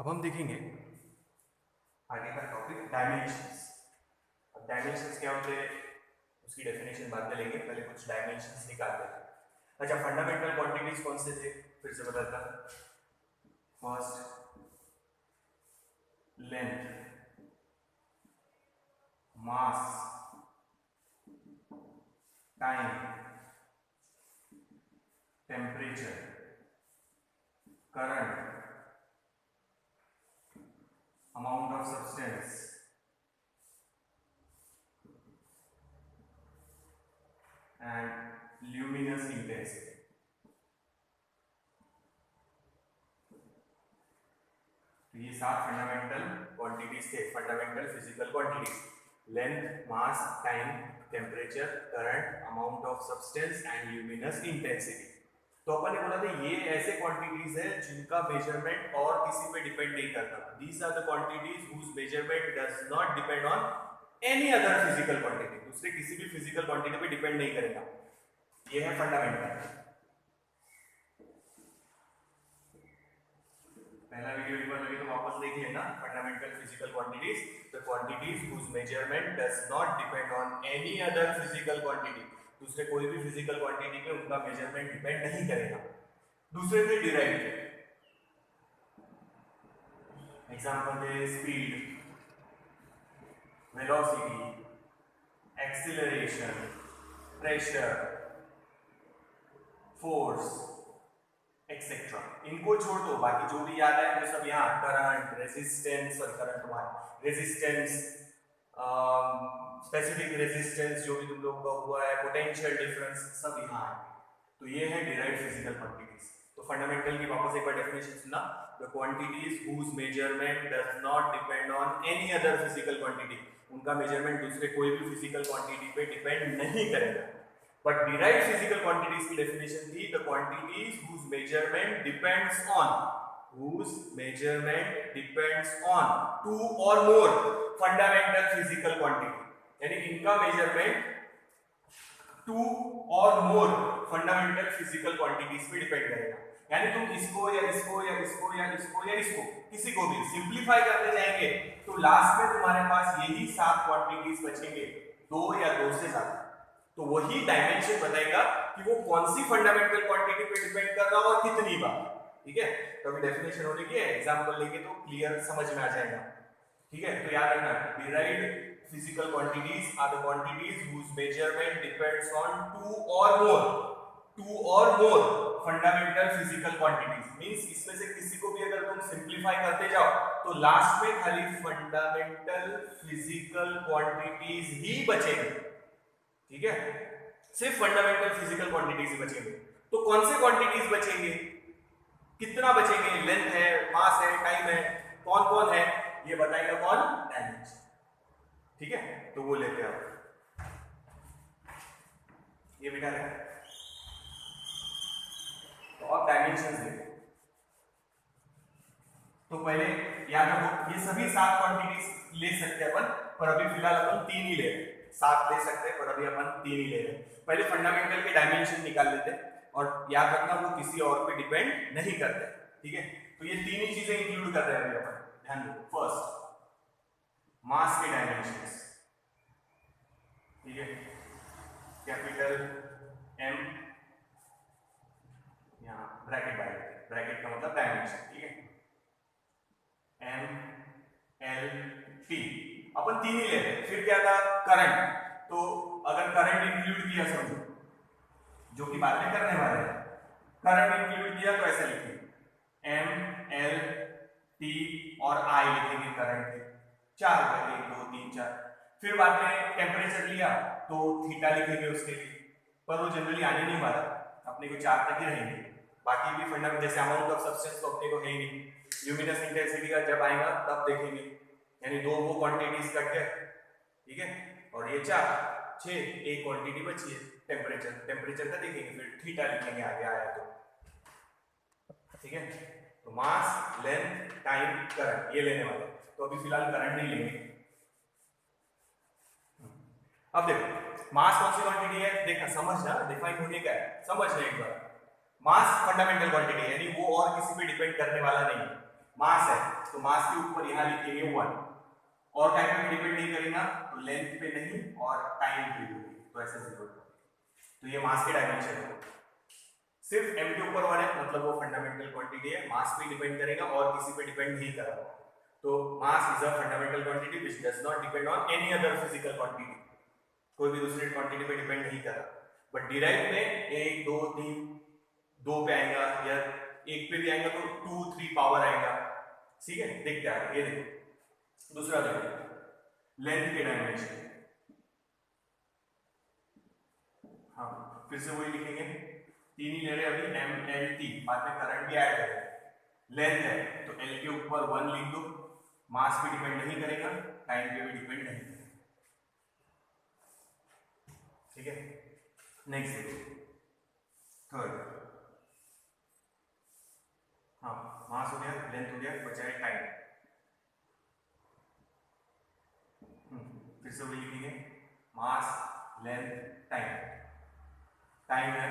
अब हम देखेंगे आगे का टॉपिक डायमेंशंस। अब डायमेंशंस क्या होते हैं उसकी डेफिनेशन बाद में लेंगे, पहले कुछ डायमेंशंस निकालते हैं। अच्छा, फंडामेंटल क्वांटिटीज कौन से थे फिर से बताता। First length, mass, time, temperature, current, amount of substance and luminous intensity। तो ये 7 फंडामेंटल क्वांटिटीज थे, fundamental physical quantities. Length, mass, time, temperature, current, amount of substance and luminous intensity. तो अपन ने बोला था ये ऐसे क्वांटिटीज है जिनका मेजरमेंट और किसी पे डिपेंड नहीं करता। These are the quantities whose measurement does not depend on any other physical quantity, दूसरे किसी भी फिजिकल क्वांटिटी पे डिपेंड नहीं करेगा। ये है फंडामेंटल। पहला वीडियो एक बार लगे तो वापस देख लेना। Fundamental physical quantities, the quantities whose measurement does not depend on any other physical quantity, दूसरे कोई भी फिजिकल क्वांटिटी पे उनका मेजरमेंट डिपेंड नहीं करेगा। दूसरे थे डिराइव्ड। एग्जांपल थे speed, velocity, acceleration, pressure, force etcetera. इनको छोड़ दो, बाकी जो भी याद है वो सब यहाँ। करंट, रेजिस्टेंस, और current one resistance, specific resistance जो भी तुम लोग का हुआ है, पोटेंशियल डिफरेंस, सब यहाँ है। तो ये है डिराइव्ड फिजिकल क्वांटिटीज। तो फंडामेंटल की वापस एक बार डेफिनेशन सुना। The quantities whose measurement does not depend on any other physical quantity, उनका मेजरमेंट दूसरे कोई भी फिजिकल क्वांटिटी पे डिपेंड नहीं करेगा। बट डिराइव्ड फिजिकल क्वांटिटीज की डेफिनेशन थी the quantities whose measurement depends on two और मोर फंडामेंटल फिजिकल क्वांटिटी, यानी इनका मेजरमेंट 2 और मोर फंडामेंटल फिजिकल क्वांटिटीज पे डिपेंड करेगा। यानी तुम इसको या इसको या इसको या इसको या इसको किसी को भी सिंपलीफाई करते जाएंगे तो लास्ट में तुम्हारे पास यही 7 क्वांटिटीज बचेंगे, 2 या 2 से ज्यादा। तो वही डायमेंशन बताएगा कि वो कौन सी फंडामेंटल क्वांटिटी पे डिपेंड कर रहा और कितनी बार। ठीक है, तो अभी डेफिनेशन होने की है, एग्जांपल लेके तो क्लियर समझ में आ जाएगा। ठीक है, तो याद रखना, derived physical quantities are the quantities whose measurement depends on two or more fundamental physical quantities। means इसमें से किसी को भी अगर तुम सिंपलीफाई करते जाओ तो लास्ट में खाली फंडामेंटल फिजिकल क्वांटिटीज ही बचेंगे। ठीक है, सिर्फ फंडामेंटल फिजिकल क्वांटिटीज ही बचेंगे। तो कौन से क्वांटिटीज बचेंगे, कितना बचेंगे, लेंथ है, मास है, टाइम है, कौन कौन है, ये बताएगा कौन, डायमेंशन। ठीक है, तो वो लेते हैं ये बेटा है। तो अब डायमेंशंस देखो। तो पहले याद रखो ये सभी 7 क्वांटिटीज ले सकते हैं अपन, पर अभी फिलहाल अपन 3 ही ले रहे हैं। 7 ले सकते हैं पर अभी अपन 3 ही ले रहे हैं। पहले फंडामेंटल के डायमेंशन निकाल लेते हैं और याद रखना वो किसी और पे डिपेंड नहीं करते। ठीक है, तो ये 3 ही चीजें इंक्लूड कर रहे हैं अभी अपन, ध्यान दो। फर्स्ट मास के डायमेंशंस। ठीक है, कैपिटल M, यहाँ ब्रैकेट बाय ब्रैकेट का मतलब डायमेंशन। ठीक है, M, L, T, अपन 3 ही ले रहे हैं। फिर क्या था, करंट। तो अगर करंट इंक्लूड किया, समझो जो कि बाद में करने वाले हैं, करंट इंक्लूड किया तो ऐसे लिखिए M, L, T और I लिखेंगे करंट के 4 होगा, 1 2 3 4। फिर बाद में टेम्परेचर लिया तो थीटा लिखेंगे उसके लिए, पर वो जनरली आने नहीं वाला, अपने को 4 तक ही रहेंगे। बाकी भी फंडामेंटल जैसे अमाउंट ऑफ सब्सटेंस तो अपने को है ही नहीं। ल्यूमिनस इंटेंसिटी का जब आएगा तब देखेंगे, यानी 2 वो क्वांटिटीज कट गए। ठीक है, और ये 4 6 एक क्वांटिटी बची है टेम्परेचर का देखेंगे, फिर थीटा लिखेंगे आगे आया तो। ठीक है, तो मास, लेंथ, टाइम, करंट ये लेने वाले। तो अभी फिलहाल करंट नहीं लेंगे। अब देखो मास कौन सी क्वांटिटी है, देखना समझना, डिफाइन होने का है, समझना एक बार। मास फंडामेंटल क्वांटिटी है, यानी वो और किसी पे डिपेंड करने वाला नहीं है। मास है तो मास के ऊपर यहाँ लिखेंगे 1, और टाइम पे डिपेंड नहीं करेगा तो लेंथ पे नहीं और टाइम पे भी नहीं, तो ऐसे 0। तो ये मास के डायमेंशन है, सिर्फ m के ऊपर 1 है मतलब वो फंडामेंटल क्वांटिटी है, मास पे डिपेंड करेगा और किसी पे डिपेंड नहीं करेगा। तो mass is a fundamental quantity which does not depend on any other physical quantity, कोई भी दूसरी क्वांटिटी पे डिपेंड नहीं कर रहा। बट डिराइव में 1 2 3 2 पे आएगा या 1 पे भी आएगा तो 2 3 पावर आएगा, ठीक है। देखते हैं ये देखो दूसरा देखो लेंथ के डायमेंशन। हाँ फिर से वही लिखेंगे, 3 ही ले रहे अभी, एम एल टी, बाद में करंट भी ऐड करेंगे। लेंथ है तो एल के ऊपर 1 लिख दो, मास पे डिपेंड नहीं करेगा, टाइम पे भी डिपेंड नहीं करेगा, ठीक है। नेक्स्ट देखो थर्ड, हाँ मास हो गया, लेंथ हो गया, बचा है टाइम। फिर से वही लिखेंगे, मास लेंथ टाइम। टाइम है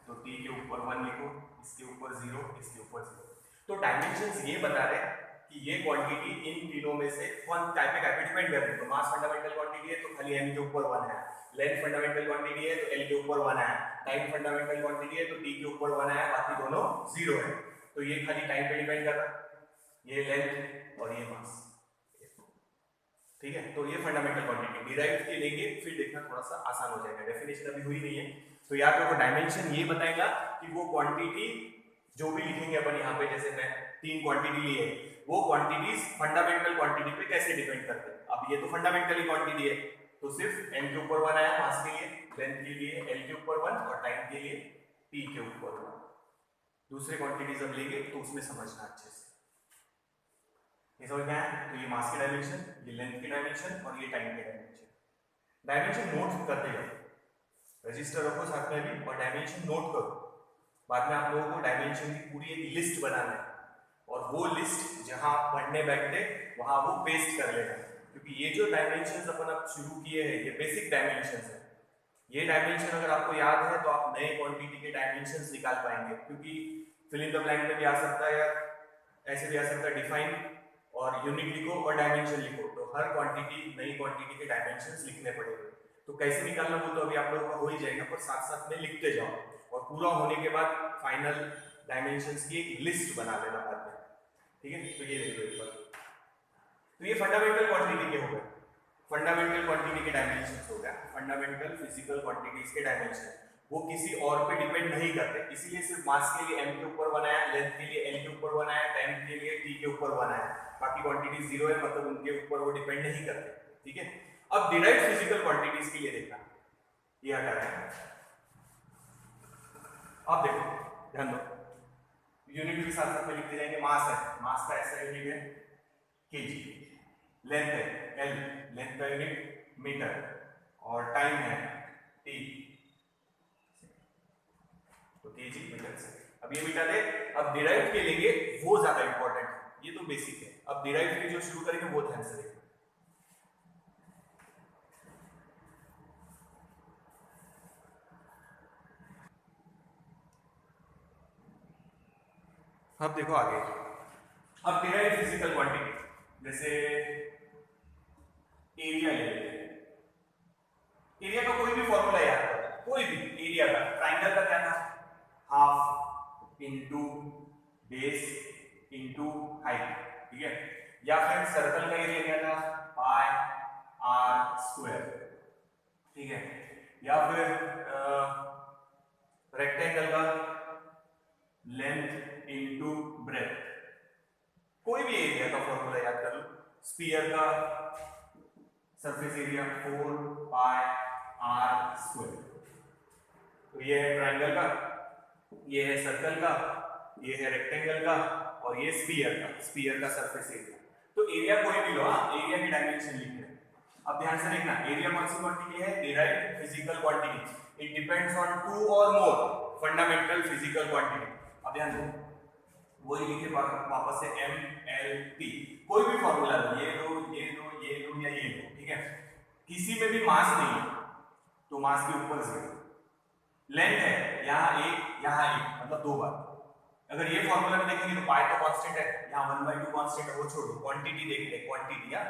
तो टी के ऊपर 1 लिखो, इसके ऊपर 0, इसके ऊपर 0। तो डायमेंशंस ये बता रहे हैं कि ये क्वांटिटी इन तीनों में से कौन टाइप पे डिपेंड कर रही है। तो मास फंडामेंटल क्वांटिटी है तो खाली m के ऊपर 1 है, लेंथ फंडामेंटल क्वांटिटी है तो l के ऊपर 1 है, टाइम फंडामेंटल क्वांटिटी है तो t के ऊपर 1 है, बाकी दोनों 0 है। तो ये खाली टाइम पे डिपेंड कर रहा है, ये लेंथ और ये मास, ठीक है। तो ये फंडामेंटल क्वांटिटी डिराइव के लेंगे, फिर देखना थोड़ा सा आसान हो जाएगा, डेफिनेशन अभी हुई नहीं है। तो याद रखो डायमेंशन ये बताएगा कि वो क्वांटिटी जो भी लिखेंगे अपन यहाँ पे, जैसे मैं 3 क्वांटिटी लिए, वो क्वांटिटीज फंडामेंटल क्वांटिटी पे कैसे डिपेंड करते हैं। अब ये तो फंडामेंटली क्वांटिटी है तो सिर्फ m के ऊपर 1 आया मास के लिए, लेंथ के लिए l के ऊपर 1 और टाइम के लिए t के ऊपर 1। दूसरे क्वांटिटीज अब लेंगे तो उसमें समझना अच्छे से, ये समझ में आया। तो ये मास के डायमेंशन, ये लेंथ के डायमेंशन और ये टाइम के डायमेंशन। डायमेंशन नोट करते जाओ, रजिस्टर रखो साथ में भी और डायमेंशन नोट करो। बाद में आप लोगों को डायमेंशन की पूरी एक लिस्ट बनाना है और वो लिस्ट जहां आप पढ़ने बैठते वहां वो पेस्ट कर लेना, क्योंकि ये जो डायमेंशंस अपन अब शुरू किए हैं ये बेसिक डायमेंशंस है। ये डायमेंशन अगर आपको याद है तो आप नए क्वांटिटी के डायमेंशंस निकाल पाएंगे, क्योंकि फिल इन द ब्लैंक में भी आ सकता है या ऐसे भी आ सकता है, डिफाइन और यूनिट लिखो और डायमेंशन लिखो, तो हर क्वांटिटी नई क्वांटिटी के डायमेंशंस लिखने पड़ेंगे। तो कैसे निकालना वो तो अभी आप लोगों का हो ही जाएगा, पर साथ साथ में लिखते जाओ और पूरा होने के बाद फाइनल डायमेंशंस की एक लिस्ट बना लेना बाद में, ठीक है। तो ये देखो एक बार, तो ये फंडामेंटल क्वांटिटी के हो गए, फंडामेंटल क्वांटिटी के डायमेंशंस हो गया, फंडामेंटल फिजिकल क्वांटिटीज के डायमेंशन वो किसी और पे डिपेंड नहीं करते, इसीलिए सिर्फ मास के लिए m के ऊपर 1 आया, लेंथ के लिए l के ऊपर 1 आया, टाइम के लिए t के ऊपर 1 आया, बाकी क्वांटिटी 0 है मतलब उनके ऊपर वो डिपेंड नहीं करते, ठीक है। अब डिराइव्ड फिजिकल क्वांटिटीज के लिए देखना, ये हटा रहे हैं। अब देखो ध्यान दो, यूनिट भी साथ साथ में लिखते जाएंगे। मास है, मास का ऐसा यूनिट है केजी, लेंथ है l, लेंथ का यूनिट मीटर, और टाइम है t, तो केजी मीटर से। अब ये मिटा दे, अब डिराइव्ड के लेंगे वो ज्यादा इंपॉर्टेंट है, ये तो बेसिक है। अब डिराइव्ड के जो शुरू करेंगे वो ध्यान से देखना। अब देखो आगे, अब डिराइव्ड फिजिकल क्वांटिटी, जैसे एरिया ले लेते हैं। एरिया का कोई भी फॉर्मूला याद करो, कोई भी एरिया का, ट्राइंगल का क्या था, half into base into height, ठीक है। या फिर सर्कल का एरिया क्या था, पाई आर स्क्वायर, ठीक है। या फिर रेक्टेंगल का लेंथ इंटू ब्रेथ, कोई भी एरिया का फॉर्मूला याद कर लो। स्फीयर का surface area 4 pi R square, तो ये है ट्राइंगल का, ये है सर्कल का, ये है रेक्टेंगल का और ये स्फीयर का सरफेस एरिया। तो एरिया कोई भी लो, एरिया की डायमेंशन लिख रहे हैं। अब ध्यान से देखना, एरिया कौन सी क्वांटिटी है, derived physical quantity, it depends on 2 और मोर फंडामेंटल फिजिकल क्वांटिटी। अब ध्यान दो, वही लिखे वापस से एम एल टी, कोई भी फॉर्मूला लो, ये लो ये लो ये लो या ये लो, ठीक है। किसी में भी मास नहीं है तो मास के ऊपर 0, लेंथ है यहाँ 1 यहाँ 1 मतलब 2 बार, अगर ये फॉर्मूला में देखेंगे तो पाई तो कांस्टेंट है, यहाँ 1/2 कांस्टेंट है, वो छोड़ो, क्वांटिटी देख ले, क्वांटिटी है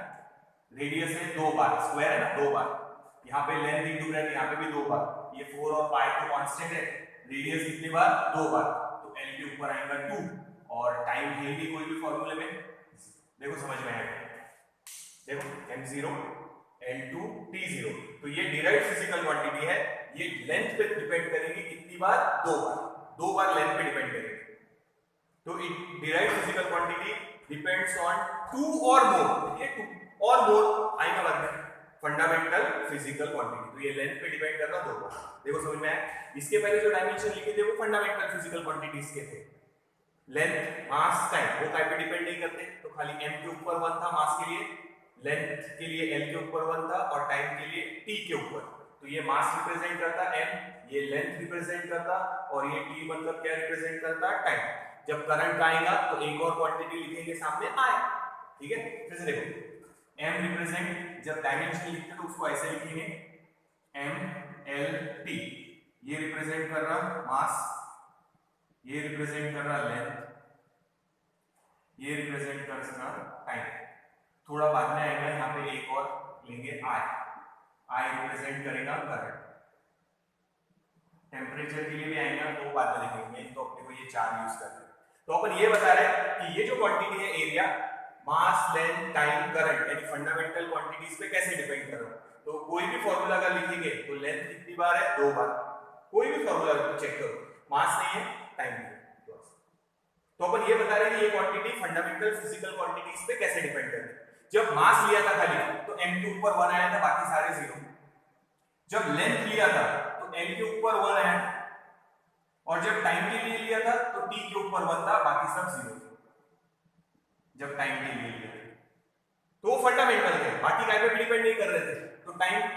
रेडियस है 2 बार, स्क्वायर है ना 2 बार, यहाँ पे लेंथ इंटू ब्रेथ, यहाँ पे भी 2 बार, ये 4 और पाई तो कांस्टेंट है, रेडियस कितनी बार 2 बार, तो एल के ऊपर आएगा 2 और टाइम है नहीं कोई भी फॉर्मूले में, देखो समझ में आएगा, देखो m0 l2 t0, तो ये डिराइव्ड फिजिकल क्वांटिटी है, ये लेंथ पे डिपेंड करेगी कितनी बार, 2 बार लेंथ पे डिपेंड करेगी, तो it derived physical quantity depends on 2 और मोर, ये 2 और मोर आएगा बाद में, फंडामेंटल फिजिकल क्वांटिटी, तो ये लेंथ पे डिपेंड कर रहा 2 बार, देखो समझ में आया। इसके पहले जो डायमेंशन लिखे थे वो फंडामेंटल फिजिकल क्वांटिटीज के थे, लेंथ मास टाइम वो टाइप पे डिपेंड नहीं करते, तो खाली m के ऊपर 1 था मास के लिए, लेंथ के लिए l के ऊपर 1 था और टाइम के लिए t के ऊपर, तो ये मास रिप्रेजेंट करता m, ये लेंथ रिप्रेजेंट करता और ये t मतलब क्या रिप्रेजेंट करता टाइम। जब करंट आएगा तो एक और क्वांटिटी लिखेंगे सामने i, ठीक है। फिर से देखो m रिप्रेजेंट, जब डायमेंशन लिखते तो उसको ऐसे लिखेंगे m l t, ये रिप्रेजेंट कर रहा मास, ये रिप्रेजेंट कर रहा लेंथ, ये रिप्रेजेंट कर रहा टाइम, थोड़ा बाद में आएगा यहाँ पे एक और लेंगे I रिप्रेजेंट करेगा करंट, टेम्परेचर के लिए भी आएगा तो बाद में देखेंगे, तो अपने को ये 4 यूज करते हैं। तो अपन ये बता रहे हैं कि ये जो क्वांटिटी है एरिया, मास, लेंथ, टाइम, करंट, यानी फंडामेंटल क्वांटिटीज पे कैसे डिपेंड कर रहा है। तो कोई भी फॉर्मूला अगर लिखेंगे तो लेंथ कितनी बार है 2 बार, कोई भी फॉर्मूला चेक करो, मास नहीं है टाइम नहीं है, तो अपन ये बता रहे हैं कि ये क्वांटिटी फंडामेंटल फिजिकल क्वांटिटीज पे कैसे डिपेंड करती है। जब मास लिया था खाली तो m के ऊपर 1 आया था, बाकी सारे 0। जब लेंथ लिया था तो l के ऊपर 1 आया, और जब टाइम के लिए लिया था तो t के ऊपर 1 था, बाकी सब 0। जब टाइम के लिए लिया तो वो फंडामेंटल थे, बाकी काय पे डिपेंड नहीं कर रहे थे, तो टाइम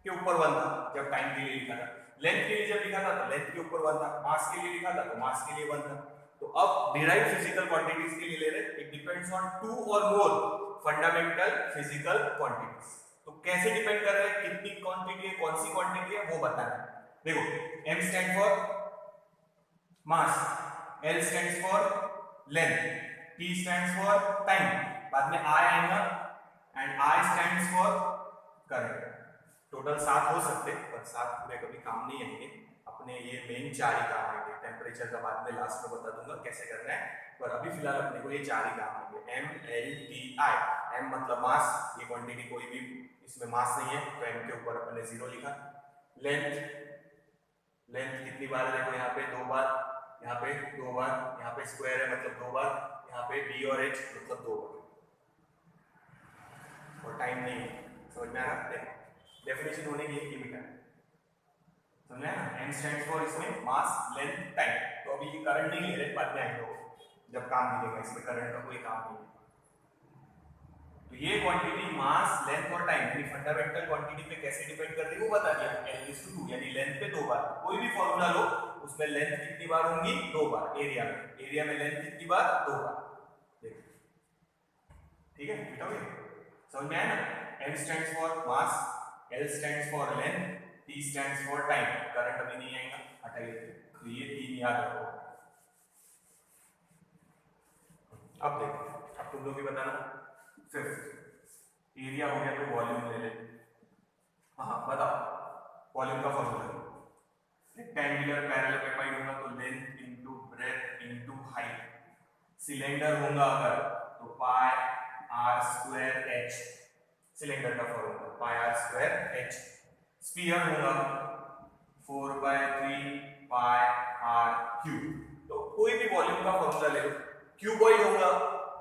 के ऊपर 1 था जब टाइम के लिए लिखा था, लेंथ के लिए जब लिखा था तो लेंथ के ऊपर 1 था, मास के लिए लिखा था तो मास के लिए 1 था। तो अब डिराइव्ड फिजिकल क्वांटिटीज के लिए ले रहे हैं, इट डिपेंड्स ऑन 2 और मोर फंडामेंटल फिजिकल क्वांटिटीज। तो कैसे डिपेंड कर रहे हैं, कितनी क्वांटिटी है, कौन सी क्वांटिटी है वो बताना है। देखो m stand for mass, l stands for length, t stands for time, बाद में I आएगा and I stands for current. Total 7 हो सकते हैं पर 7 पूरे कभी काम नहीं आएंगे, अपने ये मेन 4 ही काम आएंगे, टेम्परेचर का बाद में लास्ट में बता दूंगा कैसे करना है, पर अभी फिलहाल अपने को ये 4 ही काम आएंगे, m l t I। m मतलब मास, ये क्वांटिटी कोई भी इसमें मास नहीं है तो m के ऊपर अपने 0 लिखा। लेंथ, लेंथ कितनी बार है देखो, यहाँ पे 2 बार, यहाँ पे 2 बार, यहाँ पे स्क्वायर है मतलब 2 बार, यहाँ पे b और h मतलब 2 बार, और टाइम नहीं है, समझ में आ रहा है, डेफिनेशन होने की एक लिमिट है, समझ में आया ना। m स्टैंड्स फॉर इसमें मास, लेंथ, टाइम, तो अभी ये करंट नहीं ले रहे, बाद में आएंगे जब काम मिलेगा, इसमें करंट का कोई काम नहीं है। तो ये क्वांटिटी मास, लेंथ और टाइम यानी फंडामेंटल क्वांटिटी पे कैसे डिपेंड करती है वो बता दिया, l/2 यानी लेंथ पे 2 बार, कोई भी फॉर्मूला लो उसमें लेंथ कितनी बार होंगी 2 बार, एरिया में लेंथ कितनी बार 2 बार, देखो ठीक है, बिठाओगे समझ में आया ना। m stands for mass, l stands for length, t stands for time, current अभी नहीं आएगा हटाइए, तो ये 3 याद रखो। अब देखो, अब तुम लोग भी बताना, फिफ्थ एरिया हो गया तो वॉल्यूम ले ले, हाँ बताओ वॉल्यूम का फॉर्मूला, रेक्टेंगुलर पैरेललोपेपाइड होगा तो length into breadth into height, cylinder होगा अगर तो pi R square H, cylinder का formula pi R square H, sphere होगा 4/3 पाई आर क्यूब, तो कोई भी वॉल्यूम का फॉर्मूला ले लो, क्यूबॉइड होगा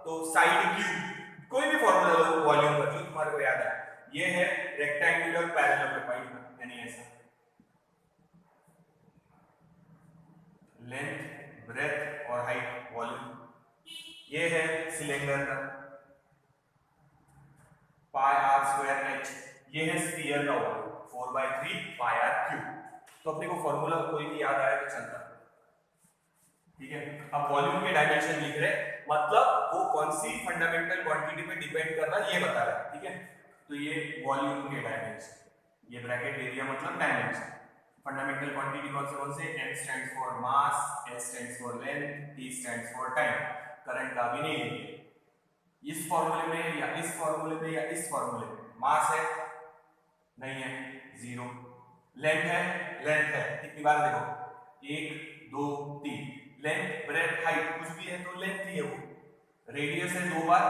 तो साइड क्यूब, कोई भी फॉर्मूला लो वॉल्यूम का जो तुम्हारे को याद है, ये है रेक्टेंगुलर पैरेललोपेपाइड यानी ऐसा, लेंथ, ब्रेथ और हाइट वॉल्यूम, ये है सिलेंडर का पाई आर स्क्वायर एच, ये है स्फीयर का वॉल्यूम 4/3 पाई आर क्यूब। तो अपने को फॉर्मूला कोई भी याद आया तो चलता, ठीक है। अब वॉल्यूम के डायमेंशन लिख रहे, मतलब वो कौन सी फंडामेंटल क्वांटिटी पे डिपेंड कर रहा है ये बता रहा है, ठीक है। तो ये वॉल्यूम के डायमेंशन, ये ब्रैकेट एरिया मतलब डायमेंशन, फंडामेंटल क्वांटिटी कौन से m stands for mass, s stands for length, t stands for time. Current का भी नहीं लेंगे इस फॉर्मूले में या इस फॉर्मूले में या इस फॉर्मूले में। मास है नहीं है, जीरो। लेंथ है कितनी बार देखो, 1 2 3। लेंथ ब्रेथ हाइट कुछ भी है तो लेंथ ही है वो। रेडियस है 2 बार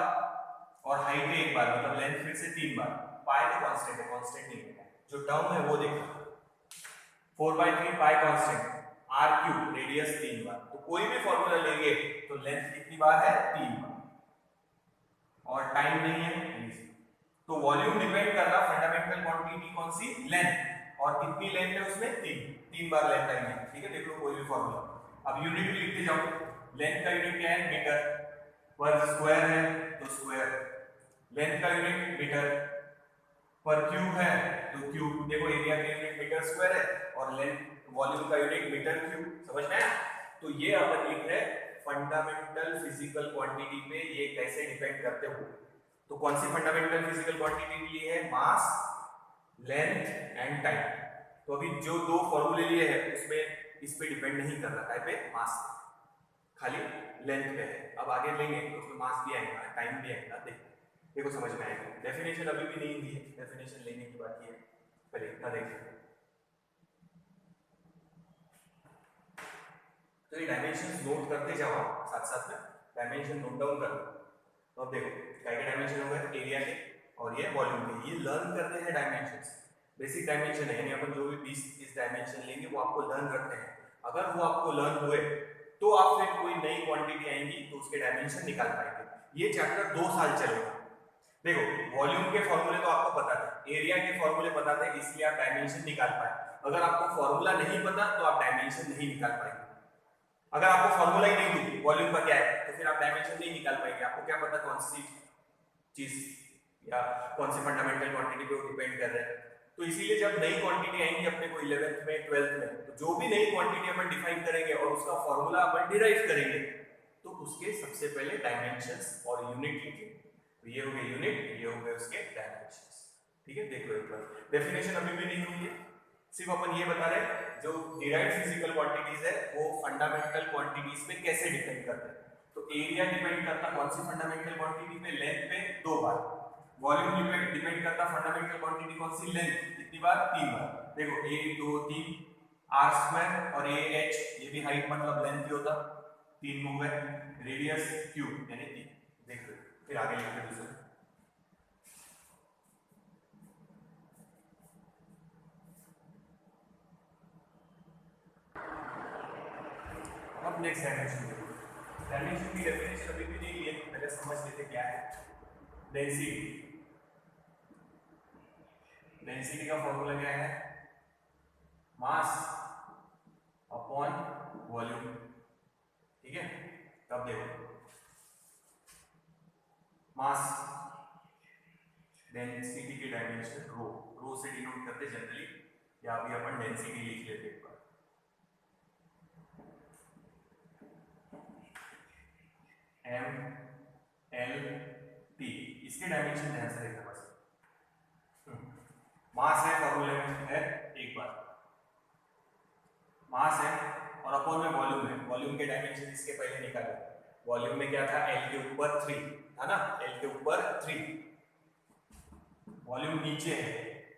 और हाइट है 1 बार, मतलब लेंथ फिर से 3 बार। पाई तो कांस्टेंट है, कांस्टेंट नहीं है, जो टर्म है वो देखो 4/3 पाई कांस्टेंट, r क्यूब रेडियस 3 बार। तो कोई भी फॉर्मूला लेंगे तो लेंथ कितनी बार है, 3 बार, और टाइम नहीं है। तो वॉल्यूम डिपेंड कर रहा फंडामेंटल क्वांटिटी कौन सी, लेंथ, और कितनी लेंथ है उसमें, 3 बार लेंथ आएगी। ठीक है, देख लो कोई भी फॉर्मूला। अब यूनिट लिखते जाओ। लेंथ का यूनिट क्या है, मीटर, पर स्क्वायर है तो स्क्वायर। लेंथ का यूनिट मीटर, पर क्यूब है तो क्यूब। देखो एरिया का यूनिट मीटर स्क्वायर है और लेंथ वॉल्यूम का यूनिट मीटर क्यूब। समझ में आया? तो ये अपन लिख रहे हैं फंडामेंटल फिजिकल क्वांटिटी पे ये कैसे डिपेंड करते हो। तो कौन सी फंडामेंटल फिजिकल क्वांटिटी लिए है, मास, लेंथ एंड टाइम। तो अभी जो दो फॉर्मूले लिए हैं उसमें इस पे डिपेंड नहीं कर रहा है पे, मास खाली लेंथ पे है। अब आगे लेंगे तो उसमें मास भी आएगा, टाइम भी आएगा। देखो समझ में आएगा। डेफिनेशन अभी भी नहीं दी है, डेफिनेशन लेने की बात है, पहले इतना देखें। तो ये डायमेंशंस नोट करते जाओ, साथ साथ में डायमेंशन नोट डाउन कर लो। तो अब देखो क्या क्या डायमेंशन हो गए, एरिया के और ये वॉल्यूम के। ये लर्न करते हैं डायमेंशंस, बेसिक डायमेंशन है, यानी अपन जो भी 20-30 डायमेंशन लेंगे वो आपको लर्न रखते हैं। अगर वो आपको लर्न हुए तो आप फिर कोई नई क्वांटिटी आएंगी तो उसके डायमेंशन निकाल पाएंगे। ये चैप्टर 2 साल चलेगा। देखो वॉल्यूम के फॉर्मूले तो आपको पता थे, एरिया के फॉर्मूले पता थे, इसलिए आप डायमेंशन निकाल पाए। अगर आपको फॉर्मूला नहीं पता तो आप डायमेंशन नहीं निकाल पाएंगे। अगर आपको फॉर्मूला ही नहीं दूं वॉल्यूम का क्या है तो फिर आप डायमेंशन नहीं निकाल पाएंगे। आपको क्या पता कौन सी चीज या कौन सी फंडामेंटल क्वांटिटी पे डिपेंड कर रहे हैं। तो इसीलिए जब नई क्वांटिटी आएंगी अपने को 11th में 12th में, तो जो भी नई क्वांटिटी अपन डिफाइन करेंगे और उसका फॉर्मूला अपन डिराइव करेंगे तो उसके सबसे पहले डायमेंशंस और यूनिट लिखेंगे। तो ये हो गए यूनिट, ये हो गए उसके डायमेंशंस। ठीक है, देख लो एक बार। डेफिनेशन अभी भी नहीं हुई है, सिर्फ अपन ये बता रहे हैं जो डिराइव्ड फिजिकल क्वांटिटीज है वो फंडामेंटल क्वांटिटीज पे कैसे डिपेंड करते हैं। तो एरिया डिपेंड करता कौन सी फंडामेंटल क्वांटिटी पे, लेंथ पे 2 बार। वॉल्यूम डिपेंड करता फंडामेंटल क्वांटिटी कौन सी, लेंथ, कितनी बार, 3 बार। देखो 1 2 3 r स्क्वायर और a h, ये भी हाइट मतलब लेंथ ही होता, 3 हो गए। रेडियस क्यूब यानी 3। देख लो फिर आगे लिखते दूसरा। अब नेक्स्ट डायमेंशन देखो। डायमेंशन की डेफिनेशन अभी भी नहीं ली है, पहले समझ लेते क्या है। डेंसिटी, डेंसिटी का फॉर्मूला क्या है, मास अपॉन वॉल्यूम। ठीक है, तब देखो मास, डेंसिटी के डायमेंशन रो, रो से डिनोट करते जनरली, या अभी अपन डेंसिटी लिख लेते एक बार। एम एल टी, इसके डायमेंशन ध्यान से देखना बस। मास है फॉर्मूले में है, एक बार मास है और अपॉन में वॉल्यूम है। वॉल्यूम के डायमेंशन इसके पहले निकाले। वॉल्यूम में क्या था, एल के ऊपर 3 था ना, एल के ऊपर 3। वॉल्यूम नीचे है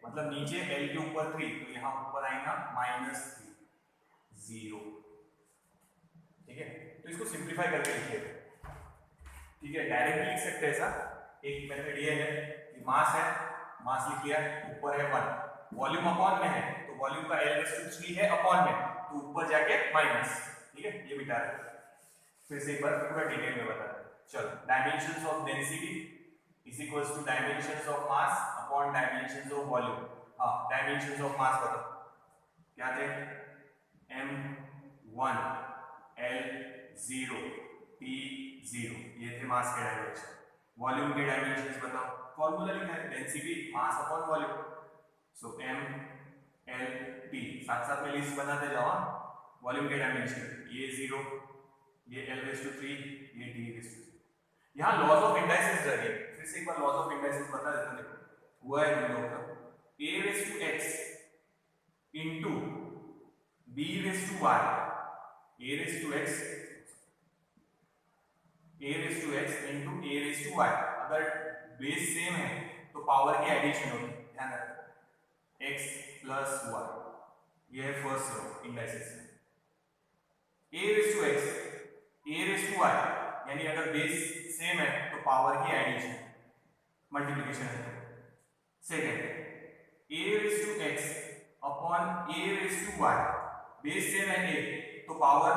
मतलब नीचे एल के ऊपर 3, तो यहां ऊपर आएगा -3 0। ठीक है, तो इसको सिंप्लीफाई करके लिखिए। ठीक है, डायरेक्टली लिख सकते हैं ऐसा। एक मेथड ये है कि मास है, मास लिख लिया, ऊपर है 1, वॉल्यूम अपॉन में है तो वॉल्यूम का L/3 है अपॉन में, तो ऊपर जाके माइनस। ठीक है, ये बिटा रहे। फिर से एक बार पूरा डिटेल में बता रहे। चलो, dimensions of density is equals to dimensions of mass upon dimensions of volume. हाँ, डायमेंशंस ऑफ मास बताओ क्या थे, m1 l0 p0, ये थे मास के डायमेंशन। वॉल्यूम के डायमेंशंस बताओ, फॉर्मूला लिखा है डेंसिटी मास अपॉन वॉल्यूम। सो m l p, साथ साथ में लिस्ट बनाते जाओ। वॉल्यूम के डायमेंशन ये 0, ये l/3, ये d/3। यहाँ लॉज ऑफ इंडाइसिस रहे, फिर से एक बार लॉज ऑफ इंडाइसिस बता देता। देखो हुआ है हम लोग का a⁻x into b raise to y a raise to x into a raise to y। अगर बेस सेम है तो पावर की एडिशन होगी, ध्यान रखो x प्लस y, ये है फर्स्ट रो इंडाइसेस में। a raise to x a raise to y, यानी अगर बेस सेम है तो पावर की एडिशन मल्टीप्लिकेशन है। Second a raise to x upon a raise to y, base same है a तो पावर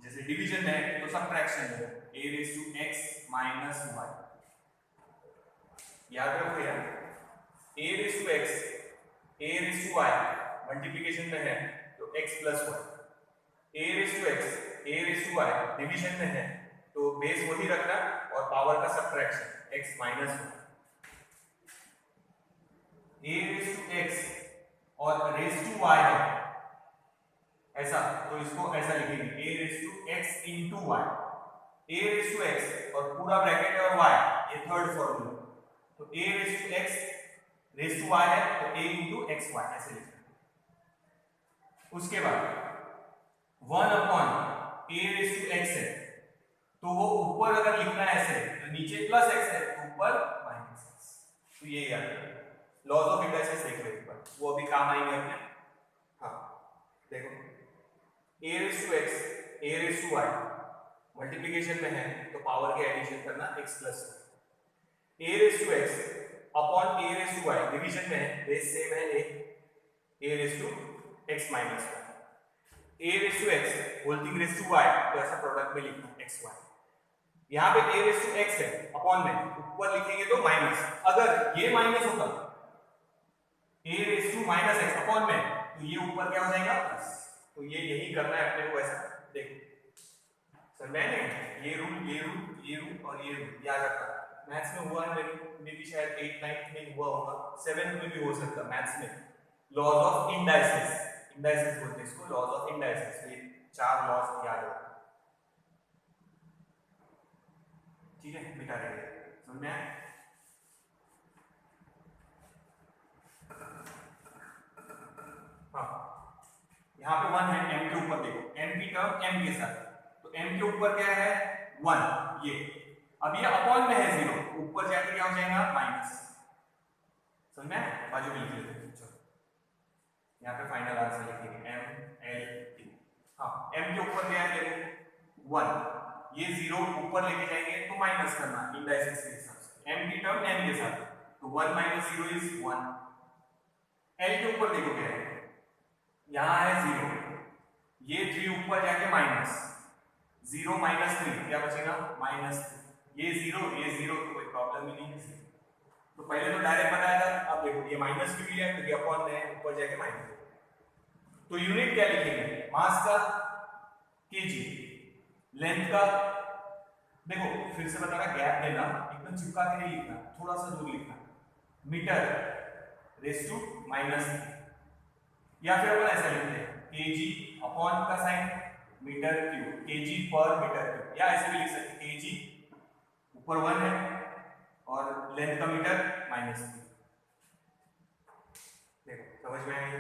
जैसे डिवीजन है तो सबट्रैक्शन है, a raise to x minus y। याद रखो यार, a raise to x a raise to y multiplication में है तो x plus y, a raise to x a raise to y division में है तो बेस वही रखना और पावर का subtraction x minus y। a raise to x और रेज टू y है ऐसा, तो इसको ऐसा लिखेंगे a raise to x into y, a raise to x और पूरा ब्रैकेट है और y, ये थर्ड फॉर्मूला, तो a raise to x raise to y है तो a इंटू एक्स वाई ऐसे लिखेंगे। उसके बाद 1 upon a raise to x है तो वो ऊपर अगर लिखना है ऐसे तो नीचे प्लस x है तो ऊपर माइनस x, तो ये याद रखो। लॉज ऑफ इंडाइसेस देख लो एक बार, वो अभी काम आएंगे अपने। हाँ देखो a raise to x a raise to y multiplication में है तो पावर के एडिशन करना x plus a raise to x upon a raise to y division में है, बेस सेम है a raise to x minus y, a raise to x whole thing raise to y तो ऐसा product में लिखना x y। यहाँ पे a raise to x है अपॉन में ऊपर लिखेंगे तो माइनस, अगर ये माइनस होता a raise to minus x upon में तो ये ऊपर क्या हो जाएगा प्लस, तो ये यही करना है अपने को ऐसा। देखो सर मैंने ये रूल और ये रूल याद रखा, मैथ्स में हुआ है मे भी शायद 8 9 में हुआ होगा, 7 में भी हो सकता मैथ्स में। लॉज ऑफ इंडाइसेस बोलते हैं इसको, लॉज ऑफ इंडाइसेस, ये 4 लॉज याद रखो, ठीक है मिटा देंगे, समझ में आया? हाँ यहाँ पे 1 है, m के ऊपर देखो m की टर्म m के साथ, तो m के ऊपर क्या है 1, ये अब ये अपॉन में है 0, ऊपर जाके क्या हो जाएगा माइनस, समझ में आया? बाजू में लिख लेते हैं, चलो यहाँ पे फाइनल आंसर लिखेंगे m l t। हाँ m के ऊपर क्या है देखो 1, ये 0 ऊपर लेके जाएंगे तो माइनस करना इंडाइसेस के हिसाब से, m की टर्म m के साथ तो 1 माइनस 0 इज 1। l के ऊपर देखो क्या है, यहाँ है 0, ये 3 ऊपर जाके माइनस 0 माइनस 3 क्या बचेगा माइनस 3, ये 0 तो कोई प्रॉब्लम ही नहीं है। तो पहले तो डायरेक्ट बनाया था, अब देखो ये माइनस क्यों लिया क्योंकि अपॉन में ऊपर जाके माइनस, तो यूनिट क्या लिखेंगे मास का केजी, लेंथ का देखो फिर से बता रहा गैप देना, एकदम चिपका के नहीं लिखना, थोड़ा सा दूर लिखना, मीटर रेज टू माइनस, या फिर अपन ऐसा लिखते हैं केजी अपॉन का साइन मीटर क्यूब, केजी पर मीटर क्यूब, या ऐसे भी लिख सकते हैं केजी ऊपर 1 है और लेंथ का मीटर माइनस, देखो समझ में आया?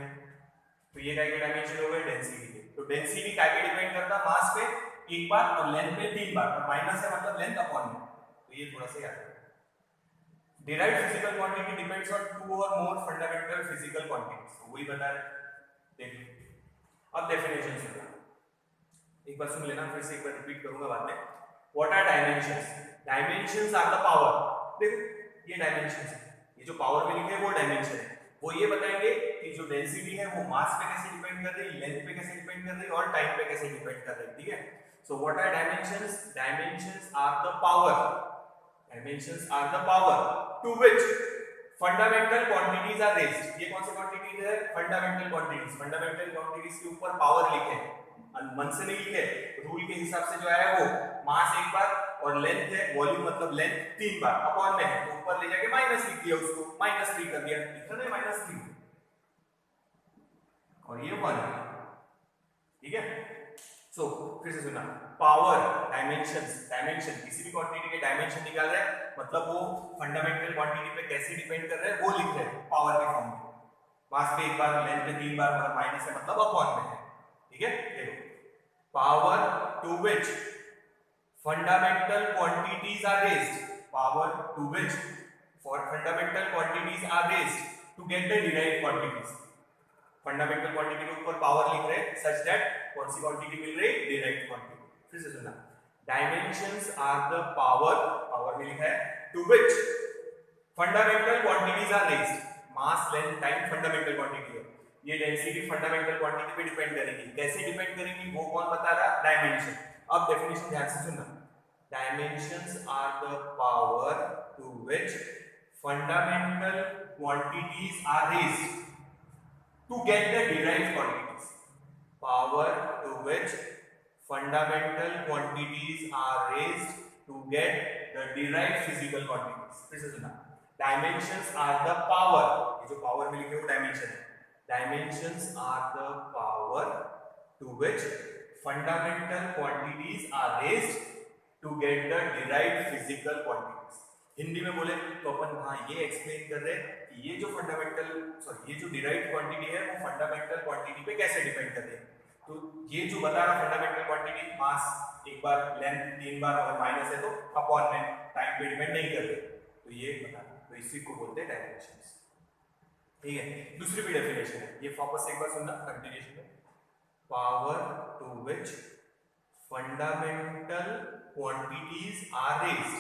तो ये काय के डायमेंशन हो गए डेंसिटी के, तो डेंसिटी काय पे डिपेंड करता है मास पे एक बार और लेंथ पे 3 बार, तो माइनस है मतलब लेंथ अपॉन में, तो ये थोड़ा सा याद रखो। Derived physical quantity depends on 2 और मोर फंडामेंटल फिजिकल क्वांटिटीज, तो वही बता रहे। देखो अब डेफिनेशन सुनो, एक बार सुन लेना, फिर से एक बार रिपीट करूंगा बाद में। What are dimensions? Dimensions are the power, देखो ये डायमेंशंस है, ये जो पावर में लिखे हैं वो डायमेंशन है, वो ये बताएंगे कि जो डेंसिटी है वो मास पे कैसे डिपेंड कर रही है, लेंथ पे कैसे डिपेंड कर रही है और टाइम पे कैसे डिपेंड कर रही है, ठीक है? So what are dimensions? Dimensions are the power, dimensions are the power to which fundamental quantities are raised. ये कौन सी क्वांटिटीज है? Fundamental quantities. फंडामेंटल क्वांटिटीज के ऊपर पावर लिखे, मन से नहीं लिखे, रूल के हिसाब से जो है वो मास एक बार और लेंथ है वॉल्यूम मतलब लेंथ 3 बार अपॉन में है, तो ऊपर ले जाके माइनस लिख दिया, उसको -3 कर दिया, लिखा ना -3 और ये 1, ठीक है? सो फिर से सुना, पावर डायमेंशन किसी भी क्वांटिटी के डायमेंशन निकाल रहे हैं मतलब वो फंडामेंटल क्वांटिटी पे कैसे डिपेंड कर रहे हैं वो लिख रहे हैं पावर के फॉर्म में, मास पे एक बार लेंथ पे 3 बार मतलब माइनस है मतलब अपॉन में है, ठीक है, देखो power to which fundamental quantities are raised, power to which fundamental quantities are raised to get the derived quantities. Fundamental quantity के ऊपर पावर लिख रहे हैं सच दैट कौन सी क्वांटिटी मिल रही, डिराइव्ड क्वांटिटी। फिर से सुनना, dimensions are the power, power में लिखा है to which fundamental quantities are raised, mass length time fundamental quantity है, ये डेंसिटी फंडामेंटल क्वांटिटी पे डिपेंड करेगी। कैसे डिपेंड करेगी वो कौन बता रहा, डायमेंशन। अब डेफिनेशन ध्यान से सुनना, dimensions are the power to which fundamental quantities are raised to get the derived quantities, power to which fundamental quantities are raised to get the derived physical quantities. फिर से सुनना, डायमेंशंस आर द पावर, ये जो power में लिखे वो dimension है, dimensions are the power to which fundamental quantities are raised to get the derived physical quantities। Hindi में बोले तो अपन वहां ये एक्सप्लेन कर रहे हैं कि ये जो ये जो डिराइव्ड क्वांटिटी है वो फंडामेंटल क्वांटिटी पे कैसे डिपेंड कर रही है। तो ये जो बता रहा फंडामेंटल क्वांटिटी, मास एक बार, लेंथ 3 बार, अगर माइनस है तो अपॉन में टाइम पे डिपेंड नहीं कर रहे, तो ये बता, तो इसी को बोलते हैं डायमेंशंस। ठीक है, दूसरी भी डेफिनेशन है, ये वापस एक बार सुनना कंटिन्यूएशन में, power to which fundamental quantities are raised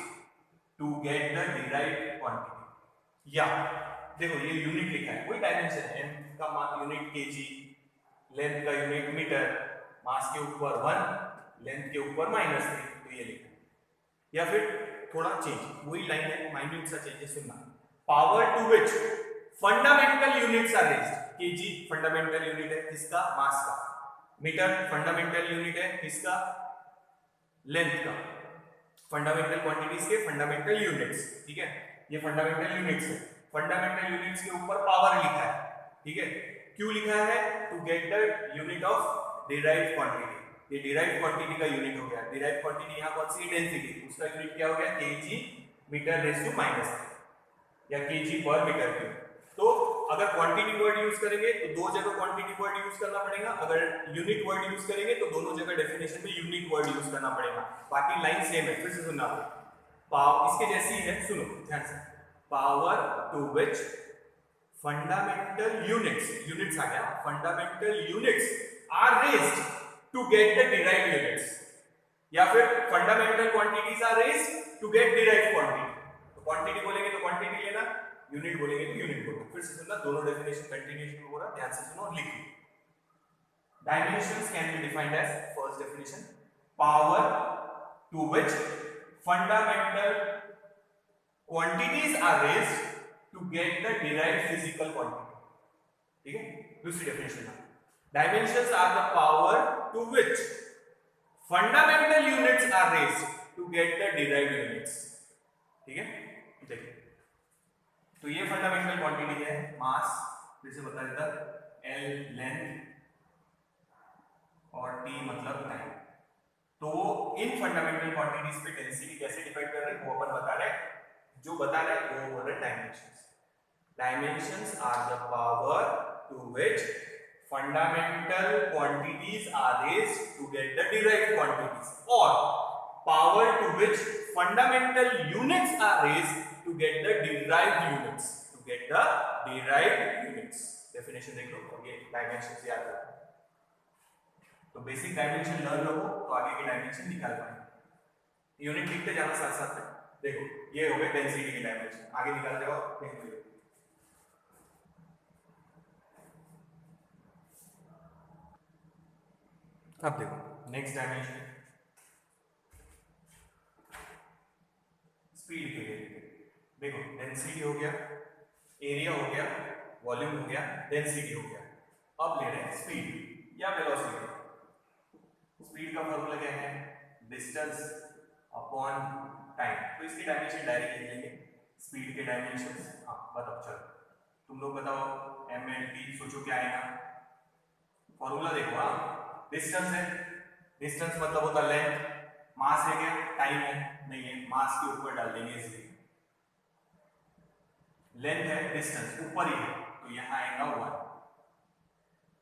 to get the derived quantity. या देखो ये यूनिट लिखा है, वही डायमेंशन है, m का यूनिट केजी, लेंथ का यूनिट मीटर, मास के ऊपर 1, लेंथ के ऊपर -3, तो ये लिखा है। या फिर थोड़ा चेंज, वही लाइन है, माइन्यूट सा चेंजेस सुनना, power to which fundamental units are raised, KG fundamental unit है किसका, मास का, मीटर फंडामेंटल यूनिट है किसका, लेंथ का, फंडामेंटल क्वांटिटीज के फंडामेंटल यूनिट्स। ठीक है, ये फंडामेंटल यूनिट्स है, फंडामेंटल यूनिट्स के ऊपर पावर लिखा है। ठीक है, क्यों लिखा है, to get the unit of derived quantity, ये डिराइव्ड क्वांटिटी का यूनिट हो गया। डिराइव्ड क्वांटिटी यहां कौन सी, डेंसिटी, उसका यूनिट क्या हो गया, केजी मीटर रेज़ टू -3 या केजी पर मीटर क्यूब। तो अगर क्वांटिटी वर्ड यूज करेंगे तो दो जगह क्वांटिटी वर्ड यूज करना पड़ेगा, अगर यूनिट वर्ड यूज करेंगे तो दोनों जगह डेफिनेशन में यूनिट वर्ड यूज करना पड़ेगा। बाकी लाइन सेम है, फिर से सुनना, पावर इसके जैसी है, सुनो ध्यान से, power to which fundamental units आ गया, fundamental units are raised to get the derived units, या फिर fundamental quantities are raised to get derived quantity. तो क्वांटिटी बोलेंगे तो क्वांटिटी लेना, यूनिट बोलेंगे तो यूनिट बोलना। फिर से सुनना, दोनों डेफिनेशन कंटिन्यूएशन हो रहा, ध्यान से सुनो और लिखो। Dimensions can be defined as, first definition, power to which fundamental quantities are raised to get the derived physical quantity. ठीक है, दूसरी definition, dimensions are the power to which fundamental units are raised to get the derived units. ठीक है, देखिए तो ये fundamental quantity है, मास जैसे बता देता, एल लेंथ और टी मतलब टाइम। तो इन फंडामेंटल क्वांटिटीज पे डेंसिटी कैसे डिपेंड कर रहे हैं वो अपन बता रहे हैं, जो बता रहे हैं वो बोल रहे dimensions. Dimensions are the power to which fundamental quantities are raised to get the derived quantities, और power to which fundamental units are raised to get the derived units, to get the derived units। Definition देख लो और ये dimensions याद रखो, तो basic dimension learn रखो तो आगे के डायमेंशन निकाल पाएंगे। यूनिट लिखते जाना साथ साथ में, देखो ये हो गए डेंसिटी के डायमेंशन, आगे निकालते जाओ, देखो अब देखो नेक्स्ट डायमेंशन स्पीड के लिए, देखो डेंसिटी हो गया, एरिया हो गया, वॉल्यूम हो गया, डेंसिटी हो गया। अब ले रहे हैं स्पीड या वेलोसिटी। स्पीड का फॉर्मूला क्या है, डिस्टेंस अपॉन टाइम। तो इसकी डायमेंशन डायरेक्ट लिख लेंगे, स्पीड के डायमेंशंस। हाँ बताओ, चलो तुम लोग बताओ, mlt सोचो क्या आएगा, फॉर्मूला देखो। हाँ डिस्टेंस है, डिस्टेंस मतलब होता लेंथ, मास है क्या, टाइम है नहीं है, मास के ऊपर डाल देंगे इसलिए, लेंथ है, डिस्टेंस ऊपर ही है तो यहां आएगा 1,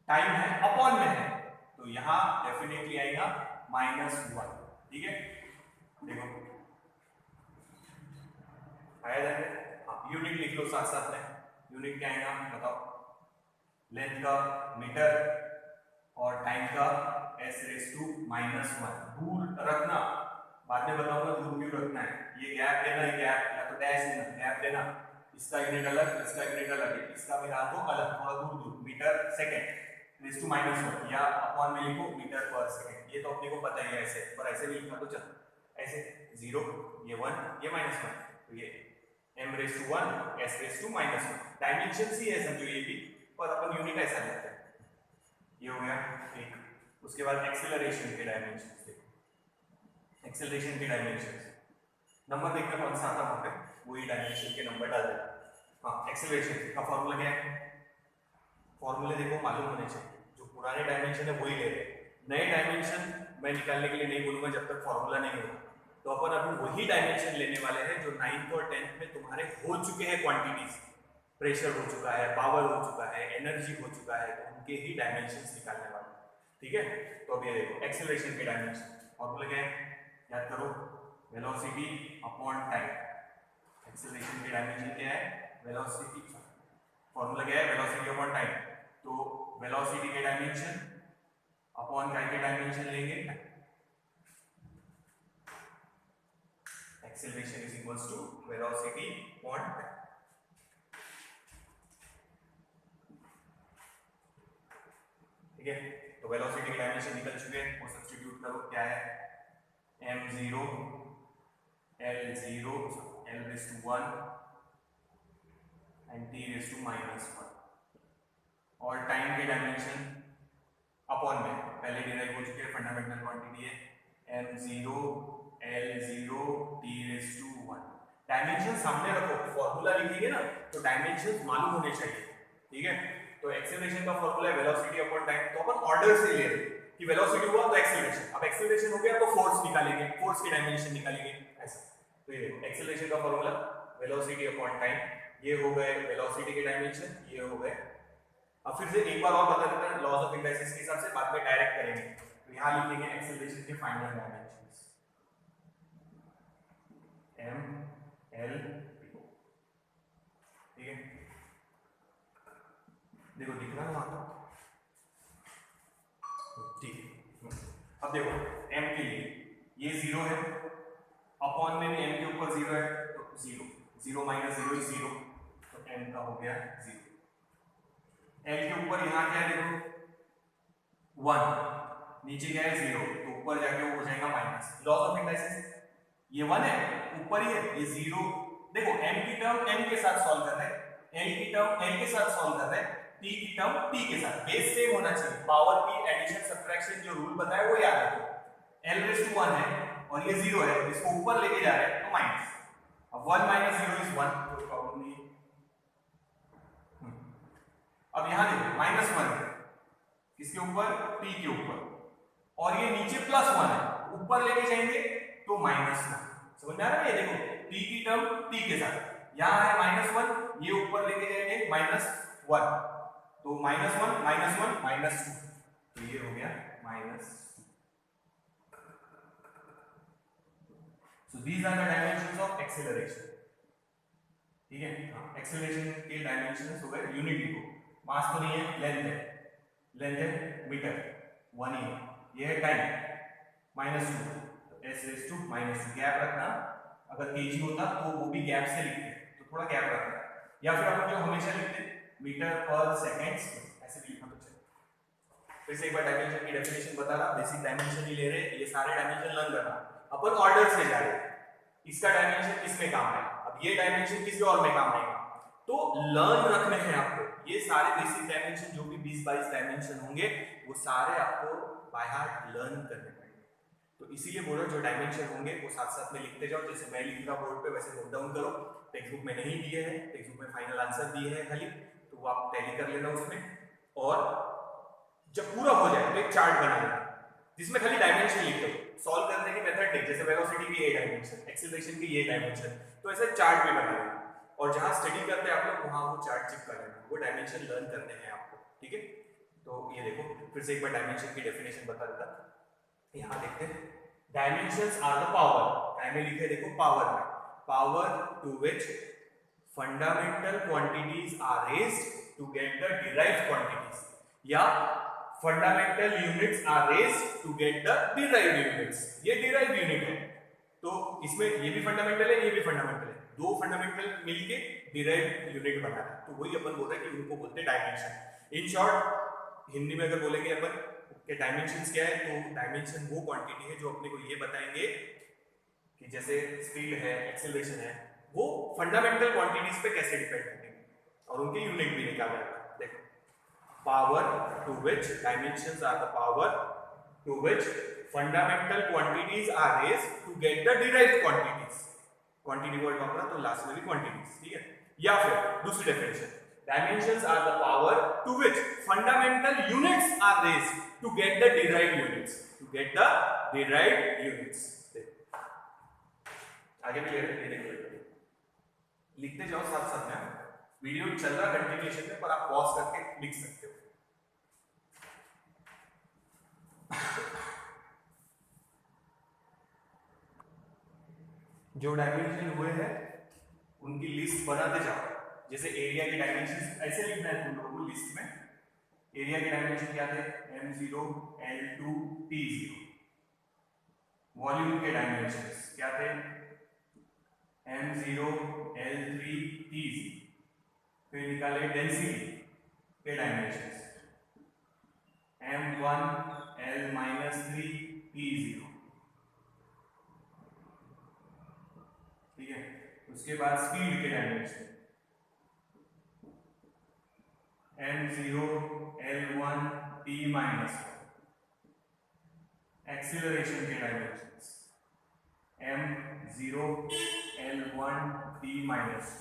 टाइम है अपॉन में है तो यहाँ डेफिनेटली आएगा -1, ठीक है। देखो आया ध्यान में? हाँ, यूनिट लिख लो साथ साथ में। यूनिट क्या आएगा बताओ? लेंथ का मीटर और टाइम का s⁻⁻1। दूर रखना, बाद में बताऊंगा दूर क्यों रखना है। ये गैप देना, ये गैप या तो डैश देना, गैप देना। इसका यूनिट अलग, इसका यूनिट अलग है, इसका भी रहा तो अलग, थोड़ा दूर दूर। मीटर सेकेंड रेज़ टू -1 या अपॉन में लिखो मीटर पर सेकेंड, ये तो अपने को पता ही है ऐसे, पर ऐसे भी लिखा तो चल। ऐसे 0 ये 1 ये -1, तो ये m⁻⁻1 s⁻⁻1 डायमेंशन ही है समझो ये भी, पर अपन यूनिट ऐसा लेते हैं। ये हो गया एक। उसके बाद एक्सेलरेशन के डायमेंशंस देखो। एक्सेलरेशन के डायमेंशंस नंबर देखना कौन सा आता वहां पे, वही डायमेंशन के नंबर डाल देना। हाँ, एक्सेलरेशन का फॉर्मूला क्या है? फॉर्मूले देखो मालूम होने चाहिए। जो पुराने डायमेंशन है वही ले रहे हैं, नए डायमेंशन मैं निकालने के लिए नहीं बोलूंगा जब तक फॉर्मूला नहीं होगा। तो अपन अभी वही डायमेंशन लेने वाले हैं जो 9th और 10th में तुम्हारे हो चुके हैं क्वांटिटीज। प्रेशर हो चुका है, पावर हो चुका है, एनर्जी हो चुका है, तो उनके ही डायमेंशंस निकालने वाले, ठीक है। तो अब ये देखो एक्सेलरेशन के डायमेंशन फॉर्मूला क्या है याद करो, वेलोसिटी अपॉन टाइम। एक्सेलरेशन के डायमेंशन क्या है? वेलोसिटी। फॉर्मूला क्या है? Velocity upon time. तो वेलोसिटी के डायमेंशन अपॉन टाइम के डायमेंशन लेंगे, acceleration is equals to velocity upon time. ठीक है, तो वेलोसिटी के डायमेंशन निकल चुके हैं, वो सब्स्टिट्यूट करो। क्या है? m0 l0 l⁻1 and t⁻⁻1 और टाइम के डायमेंशन अपॉन में पहले डिराइव हो चुके हैं, फंडामेंटल क्वांटिटी है m0 l0 t⁻1। डायमेंशन सामने रखो, फॉर्मूला लिखेंगे ना तो डायमेंशन मालूम होने चाहिए, ठीक है। तो एक्सेलरेशन का फॉर्मूला है वेलोसिटी अपॉन टाइम, तो अपन ऑर्डर से ले रहे हैं कि वेलोसिटी हुआ तो एक्सेलरेशन, अब एक्सेलरेशन हो गया तो फोर्स निकालेंगे, फोर्स की डायमेंशन निकालेंगे ऐसा। तो ये देखो एक्सेलरेशन का फॉर्मूला वेलोसिटी अपॉन टाइम, ये हो गए वेलोसिटी के डायमेंशन, ये हो गए। अब फिर से एक बार और बता देता हूं लॉज ऑफ इनडाइसिस के हिसाब से, बाद में डायरेक्ट करेंगे। तो यहां लिखेंगे एक्सेलरेशन के final dimensions m l p, ठीक है। देखो दिख रहा है वहां, ठीक है। अब देखो m के लिए ये 0 है, अपॉन में भी m के ऊपर 0 है, तो 0 0 - 0 इज 0, तो m का हो गया 0। l के ऊपर यहाँ क्या है देखो 1, नीचे क्या है 0, तो ऊपर जाके वो हो जाएगा माइनस। लॉस ऑफ इंडाइसिस ये 1 है, ऊपर ही है ये 0। देखो m की टर्म m के साथ सॉल्व कर रहे हैं, l की टर्म l के साथ सॉल्व कर रहे हैं, t की टर्म t के साथ, बेस सेम होना चाहिए। पावर की एडिशन सब्ट्रैक्शन जो रूल बताया वो याद रखो। l⁻1 है और ये 0 है, इसको ऊपर लेके जा रहे हैं तो माइनस। अब 1 - 0 इज 1, कोई प्रॉब्लम नहीं है। अब यहां देखो -1 है, किसके ऊपर? t के ऊपर, और ये नीचे +1 है, ऊपर लेके जाएंगे तो -1। समझ में आ रहा है? ये देखो t की टर्म t के साथ, यहां है -1, ये ऊपर लेके जाएंगे -1, तो -1 -1 -2, तो ये हो गया -2। So these are the dimensions of acceleration, ठीक है। एक्सेलरेशन के डायमेंशंस हो गए। यूनिट लिखो, मास तो नहीं है, लेंथ है, लेंथ है मीटर 1 ही है, ये है टाइम -2, तो s⁻⁻2 गैप रखना। अगर kg होता तो वो भी गैप से लिखते, तो थोड़ा गैप रखना, या फिर अपन जो हमेशा लिखते मीटर पर सेकेंड ऐसे भी लिखा तो चले। फिर से एक बार डायमेंशन की डेफिनेशन बता रहा, बेसिक डायमेंशन ही ले रहे हैं, ये सारे डायमेंशन लर्न करना। अपन ऑर्डर से जा रहे हैं, इसका डायमेंशन किसमें काम है, अब ये डायमेंशन किस और में काम आएगा, तो लर्न रखने हैं आपको। ये सारे बेसिक डायमेंशन जो भी 20-22 डायमेंशन होंगे वो सारे आपको बाय हार्ट लर्न करने पड़ेंगे। तो इसीलिए बोलो जो डायमेंशन होंगे वो साथ साथ में लिखते जाओ, जैसे मैं लिख रहा बोर्ड पे वैसे नोट डाउन करो। टेक्स्ट बुक में नहीं दिए हैं, टेक्स्ट बुक में फाइनल आंसर दिए हैं खाली, तो वो आप टैली कर लेना उसमें। और जब पूरा हो जाए तो एक चार्ट बना लेना जिसमें खाली डायमेंशन लिख दो, सॉल्व करने की मेथड टेक, जैसे वेलोसिटी की ये डायमेंशन, एक्सेलरेशन की ये डायमेंशन, तो ऐसे चार्ट भी बना लेना। और जहां स्टडी करते हैं आप लोग वहां वो चार्ट चिपका लेना, वो डायमेंशन लर्न करने हैं आपको, ठीक है। तो ये देखो फिर से एक बार डायमेंशन की डेफिनेशन बता देता, यहाँ देखते हैं dimensions are the power, time में लिखे देखो पावर में, power to which fundamental quantities are raised to get the derived quantities, या fundamental units are raised to get the derived units. ये डिराइव्ड यूनिट है, तो इसमें ये भी फंडामेंटल है, ये भी फंडामेंटल है, दो फंडामेंटल मिलके डिराइव्ड यूनिट बना है, तो वही अपन बोल रहे हैं कि उनको बोलते हैं डायमेंशन। इन शॉर्ट हिंदी में अगर बोलेंगे अपन कि डायमेंशंस क्या है, तो डायमेंशन वो क्वांटिटी है जो अपने को ये बताएंगे कि जैसे स्पीड है, एक्सेलरेशन है, वो फंडामेंटल क्वांटिटीज पे कैसे डिपेंड करेंगे और उनके यूनिट भी निकाला जाएगा। देखो power to which dimensions are the power to which fundamental quantities are raised to get the derived quantities, quantity word वापरा तो लास्ट में भी quantities, ठीक है। या फिर दूसरी definition, dimensions are the power to which fundamental units are raised to get the derived units, to get the derived units। आगे भी ये देखो, लिखते जाओ साथ साथ में, वीडियो चल रहा कंटिन्यूएशन में पर आप पॉज करके लिख सकते हो। जो डायमेंशन हुए हैं उनकी लिस्ट बनाते जाओ, जैसे एरिया के डायमेंशन ऐसे लिखना है तुम लोगों को लिस्ट में। एरिया के डायमेंशन क्या थे, m0 l2 t0। वॉल्यूम के डायमेंशंस क्या थे, m0 l3 t0। फिर निकाले डेंसिटी के डायमेंशंस, m1 l-3 t0, ठीक है। उसके बाद स्पीड के dimension, m0 l1 t-1। Acceleration के डायमेंशंस, m0 l1 t-।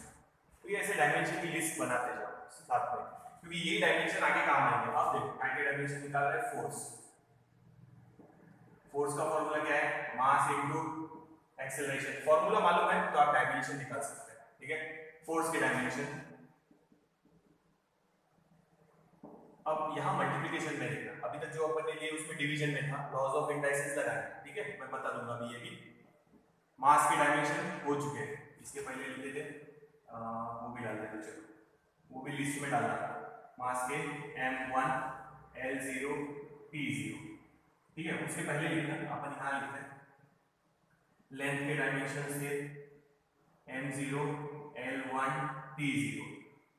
तो ये ऐसे डायमेंशन की लिस्ट बनाते जाओ साथ में, क्योंकि ये डायमेंशन आगे काम आएंगे। आप देखो आगे डायमेंशन निकाल रहे हैं फोर्स, फोर्स का फॉर्मूला क्या है, मास इनटू एक्सेलरेशन। फॉर्मूला मालूम है तो आप डायमेंशन निकाल सकते हैं, ठीक है। फोर्स के डायमेंशन, अब यहाँ मल्टीप्लिकेशन में देखना, अभी तक जो अपन ने लिए उसमें डिवीजन में था, लॉज ऑफ इंडाइसेस लगाए, ठीक है, मैं बता दूंगा अभी। ये भी मास के डायमेंशन हो चुके हैं, इसके पहले लिख देते, वो भी डाल देते, चलो वो भी लिस्ट में डालना। मास के m1 l0 t0, ठीक है। उसके पहले लिखना अपन यहाँ लिखते हैं लेंथ के डायमेंशन से m0 l1 t0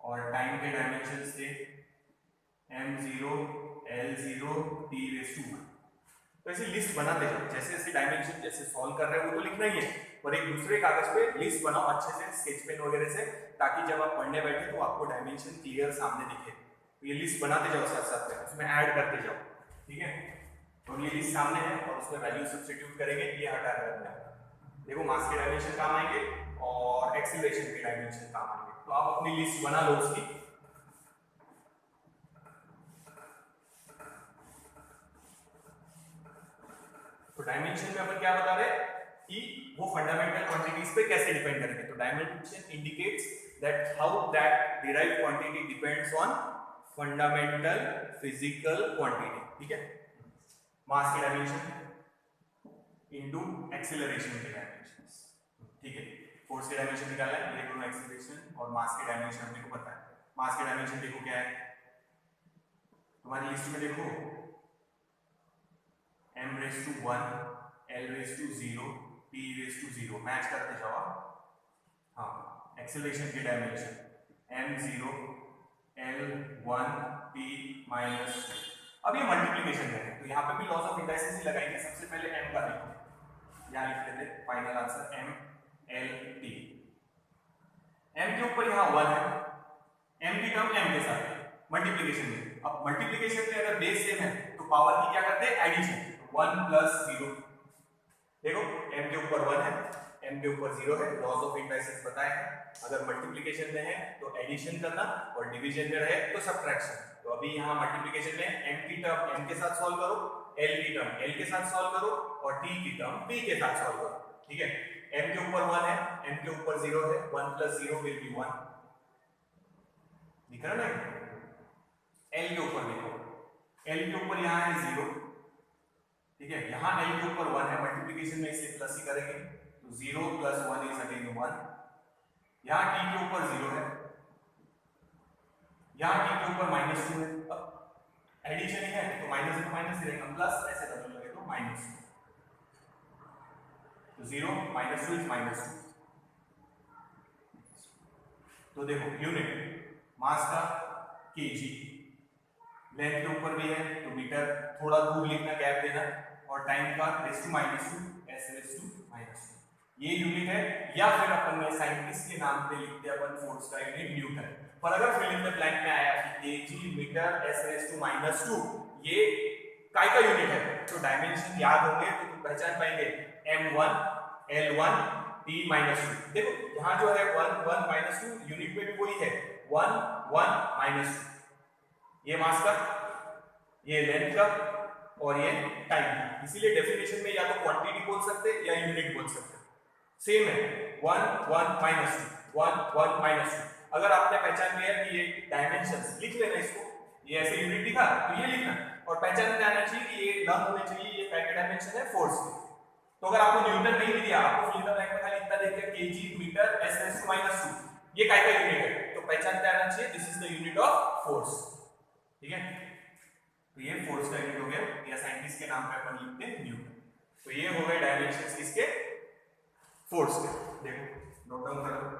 और टाइम के डायमेंशन से m0 l0 t1। तो ऐसे लिस्ट बनाते जाओ, जैसे जैसे डायमेंशन जैसे सॉल्व कर रहे हो वो तो लिखना ही है, और एक दूसरे कागज पे लिस्ट बनाओ अच्छे से स्केच पेन वगैरह से, ताकि जब आप पढ़ने बैठे तो आपको डायमेंशन क्लियर सामने दिखे। तो ये लिस्ट बनाते जाओ साथ साथ में, उसमें ऐड करते जाओ, ठीक है। तो ये लिस्ट सामने है और उसमें वैल्यू सब्स्टिट्यूट करेंगे, ये हटा रहे हैं। देखो मास के डायमेंशन काम आएंगे और एक्सीलरेशन के डायमेंशन काम आएंगे, तो आप अपनी लिस्ट बना लो उसकी। तो डायमेंशन में अपन क्या बता रहे हैं कि वो फंडामेंटल क्वांटिटीज पे कैसे डिपेंड करेंगे। तो dimension indicates that how that derived quantity depends on fundamental physical quantity, ठीक है। मास के डायमेंशन इनटू एक्सीलरेशन के डायमेंशंस, ठीक है। फोर्स के डायमेंशन निकालना है, ये दोनों एक्सीलरेशन और मास के डायमेंशन अपने को पता है। मास के डायमेंशन देखो क्या है, तुम्हारी लिस्ट में देखो m1 l0 t0, मैच करते जाओ। हाँ, एक्सेलरेशन के डायमेंशन m0 l1 t-। अब ये मल्टीप्लिकेशन है, तो यहाँ पे भी लॉज ऑफ इंडाइसेस ही लगाएंगे। सबसे पहले m का देखो, यहाँ लिख देते final answer m l t। m के ऊपर यहाँ 1 है, m की टर्म m के साथ है मल्टीप्लिकेशन में। अब मल्टीप्लिकेशन में अगर बेस सेम है तो पावर की क्या करते हैं, एडिशन, 1 + 0। देखो m के ऊपर 1 है, m के ऊपर 0 है, लॉज ऑफ इंडाइसेस बताए हैं। अगर मल्टीप्लिकेशन में है तो एडिशन करना और डिवीजन में रहे तो सब्ट्रैक्शन। तो अभी यहाँ मल्टीप्लिकेशन में m की टर्म m के साथ सॉल्व करो, l की टर्म l के साथ सॉल्व करो और t की टर्म t के साथ सॉल्व करो, ठीक है। m के ऊपर 1 है, m के ऊपर 0 है, 1 + 0 विल बी 1, दिख रहा ना। l के ऊपर देखो, L के ऊपर यहाँ है 0, ठीक है, यहाँ L के ऊपर 1 है, मल्टीप्लिकेशन में इसे प्लस ही करेंगे तो 0 + 1 इज अगेन 1, यहाँ T के ऊपर 0 है, यहाँ T के ऊपर -2 है, अब एडिशन ही है तो माइनस तो माइनस ही रहेगा, प्लस ऐसे डबल लगे तो -2, तो 0 -2 इज -2। तो देखो यूनिट मास का केजी, लेंथ के ऊपर भी है तो मीटर, थोड़ा दूर लिखना, गैप देना, और टाइम का raise to -2 s raise to -2 ये यूनिट है, या फिर अपन ने साइंटिस्ट के नाम पे लिखते अपन फोर्स का यूनिट न्यूटन। पर अगर फिल इन द ब्लैंक में आया कि KG metre s raise to -2 ये काय का यूनिट है, तो डायमेंशन याद होंगे तो तुम पहचान पाएंगे m1 l1 t -2। देखो यहाँ जो है 1 1 -2 यूनिट में भी वही है 1 1 -2, ये मास का, ये लेंथ का और ये टाइम का, इसीलिए डेफिनेशन में या तो क्वांटिटी बोल सकते हैं या यूनिट बोल सकते हैं, सेम है 1 1 -2 1 1 -2। अगर आपने पहचान लिया कि ये डायमेंशंस, लिख लेना इसको, ये ऐसे यूनिट दिखा तो ये लिखना, और पहचान में आना चाहिए कि ये लर्न होने चाहिए ये क्या डायमेंशन है, फोर्स की। तो अगर आपको न्यूटन नहीं भी दिया, आपको फिल इन द ब्लैंक में खाली इतना देखिए KG metre s raise to -2 ये काय का यूनिट है, तो पहचान में आना चाहिए this is the unit of force, ठीक है। तो ये फोर्स का यूनिट हो गया, या साइंटिस्ट के नाम पे अपन लिखते हैं न्यूटन। तो ये हो गए डायमेंशंस किसके, फोर्स के। देखो नोट डाउन करो,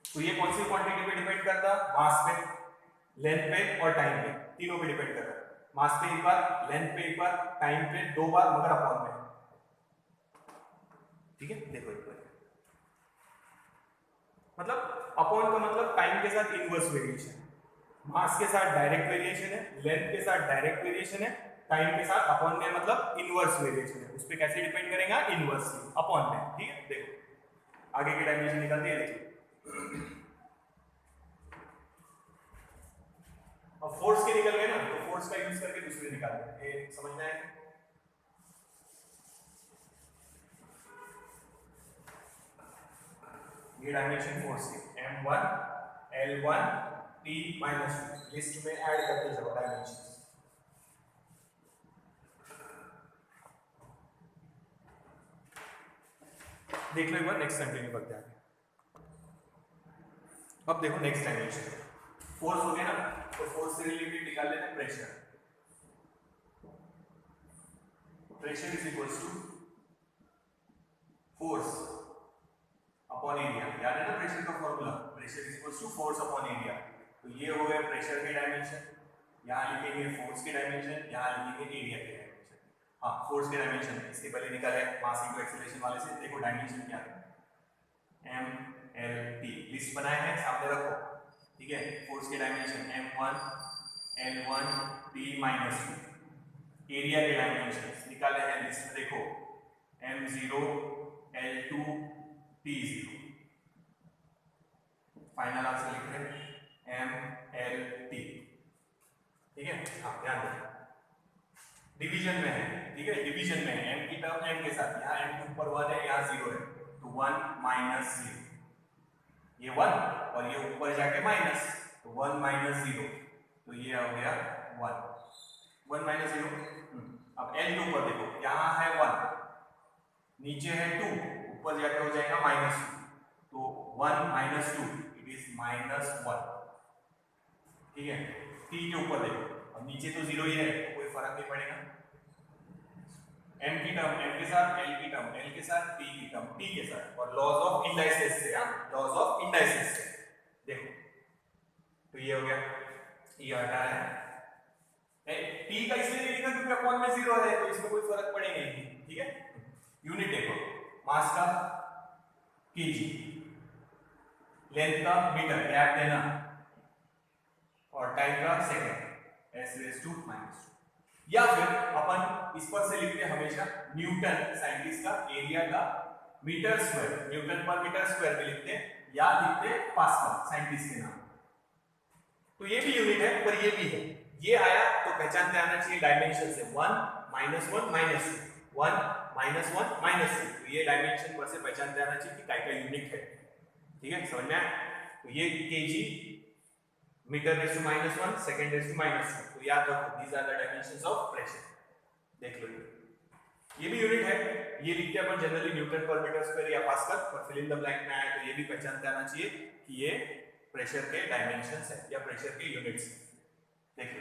तो ये कौन सी क्वांटिटी पे डिपेंड करता, मास पे, लेंथ पे और टाइम पे, तीनों पे डिपेंड करता है। मास पे एक बार, लेंथ पे एक बार, टाइम पे 2 बार, मगर अपॉन में, ठीक है। देखो एक बार, मतलब अपॉन का मतलब टाइम के साथ इनवर्स वेरिएशन, मास के साथ डायरेक्ट वेरिएशन है, लेंथ के साथ डायरेक्ट वेरिएशन है, टाइम के साथ अपॉन में मतलब इनवर्स वेरिएशन है। उस पे कैसे डिपेंड करेगा, इनवर्सली अपॉन में, ठीक है। देखो आगे की डायमेंशन निकालते हैं, देखिए अब फोर्स के निकल गए ना, तो फोर्स का यूज करके दूसरे निकालते हैं, ये समझना है। ये डायमेंशन फोर्स की m1 l1 t -2 लिस्ट में ऐड करते जाओ डायमेंशन। देख लो एक बार, नेक्स्ट कंटिन्यू करते हैं। अब देखो नेक्स्ट डायमेंशन, फोर्स हो गया ना, तो फोर्स से रिलेटेड निकाल लेते हैं pressure. Pressure is equals to force upon area, याद है ना प्रेशर का formula, pressure is equals to force upon area. तो ये हो गए प्रेशर के डायमेंशन, यहाँ लिखेंगे फोर्स के डायमेंशन, यहाँ लिखेंगे एरिया के डायमेंशन। हाँ फोर्स के डायमेंशन इसके पहले निकाले मास इनटू एक्सीलरेशन वाले से। देखो डायमेंशन क्या है, m l t, लिस्ट बनाए हैं सामने रखो, ठीक है। फोर्स के dimension m1 l1 t -2, area के डायमेंशन निकाले हैं लिस्ट में, देखो m0 l2 t0, final answer लिख रहे हैं m l t, ठीक है। हाँ ध्यान दें डिवीजन में है, ठीक है, डिवीजन में है, m की टर्म m के साथ, यहाँ m के ऊपर 1 है, यहाँ 0 है, तो 1 -0, ये 1 और ये ऊपर जाके माइनस, तो 1 -0, तो ये हो गया 1 1 -0। अब l के ऊपर देखो, यहाँ है 1, नीचे है 2, ऊपर जाके हो जाएगा -2, तो 1 -2 इट इज -1, ठीक है। t के ऊपर देखो, अब नीचे तो 0 ही है, तो कोई फर्क नहीं पड़ेगा। m की टर्म m के साथ, l की टर्म l के साथ, t की टर्म t के साथ, और लॉज ऑफ इंडाइसेस से, लॉज ऑफ इंडाइसेस से देखो, तो ये हो गया, ये हटा है, t का इसलिए लिखा क्योंकि अपॉन में 0 है, तो इसमें कोई फर्क पड़ेगा नहीं, ठीक है। यूनिट देखो, मास का केजी, लेंथ का मीटर, गैप देना, और टाइम का सेकंड s रेज़ टू -2। या फिर अपन इस पर से लिखते हमेशा न्यूटन, साइंटिस्ट का, एरिया का metre square, Newton per metre square में लिखते हैं, या लिखते पास्कल, साइंटिस्ट के नाम। तो ये भी यूनिट है, पर ये भी है, ये आया तो पहचानते आना चाहिए डायमेंशन से, 1 -1 -2 1 -1 -2, तो ये डायमेंशन पर से पहचानते आना चाहिए कि काय का यूनिट है, ठीक है, समझ में आया। तो ये KG metre raise to -1, second raise to -2। तो याद रखो these are the dimensions of pressure. देख लो ये भी यूनिट है, ये लिखते हैं अपन generally newton per metre square या पास्कल, पर फिल इन द ब्लैंक में आया तो ये भी पहचानते आना चाहिए कि ये प्रेशर के डायमेंशंस है या प्रेशर के यूनिट्स। देख लो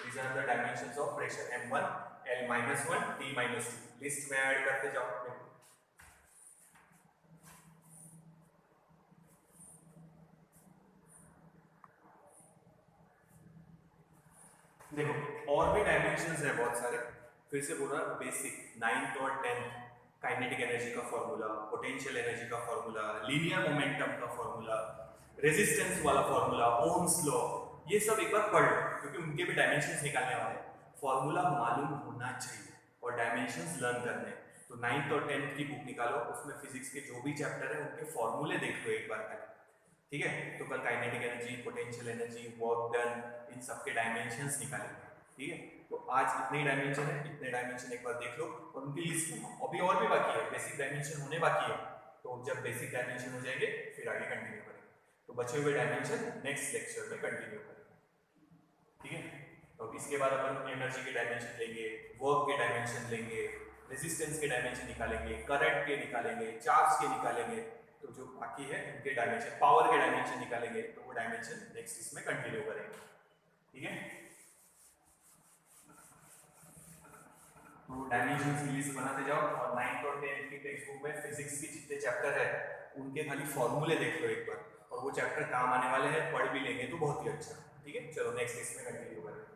these are the dimensions of pressure m1 L-1 T-2। List में ऐड करते जाओ। देखो और भी डायमेंशंस है बहुत सारे, फिर से बोल रहा बेसिक 9th और 10th काइनेटिक एनर्जी का फॉर्मूला, पोटेंशियल एनर्जी का फॉर्मूला, लीनियर मोमेंटम का फॉर्मूला, रेजिस्टेंस वाला फॉर्मूला, ओम्स लॉ, ये सब एक बार पढ़ लो क्योंकि उनके भी डायमेंशंस निकालने वाले हैं। फॉर्मूला मालूम होना चाहिए और डायमेंशंस लर्न करने हैं। तो 9th और 10th की बुक निकालो, उसमें फिजिक्स के जो भी चैप्टर है उनके फॉर्मूले देख लो एक बार खाली, ठीक है। तो कल kinetic energy, potential energy, work done, इन सब के डायमेंशंस निकालेंगे, ठीक है। तो आज इतने डायमेंशन है, इतने डायमेंशन एक बार देख लो और उनकी लिस्ट बनाओ। अभी और भी बाकी है, बेसिक डायमेंशन होने बाकी है, तो जब बेसिक डायमेंशन हो जाएंगे फिर आगे कंटिन्यू करेंगे। तो बचे हुए डायमेंशन नेक्स्ट लेक्चर में कंटिन्यू करेंगे, ठीक है। तो इसके बाद अपन एनर्जी के डायमेंशन लेंगे, वर्क के डायमेंशन लेंगे, रेजिस्टेंस के डायमेंशन निकालेंगे, करंट के निकालेंगे, चार्ज के निकालेंगे। तो जो बाकी है उनके डायमेंशन, पावर के डायमेंशन निकालेंगे, तो वो डायमेंशन नेक्स्ट इसमें कंटिन्यू करेंगे, ठीक है। तो डायमेंशन की लिस्ट बनाते जाओ और 9th और 10th की टेक्स्ट बुक में फिजिक्स के जितने चैप्टर है उनके खाली फॉर्मूले देख लो एक बार, और वो चैप्टर काम आने वाले हैं, पढ़ भी लेंगे तो बहुत ही अच्छा, ठीक है। चलो नेक्स्ट इसमें कंटिन्यू करेंगे।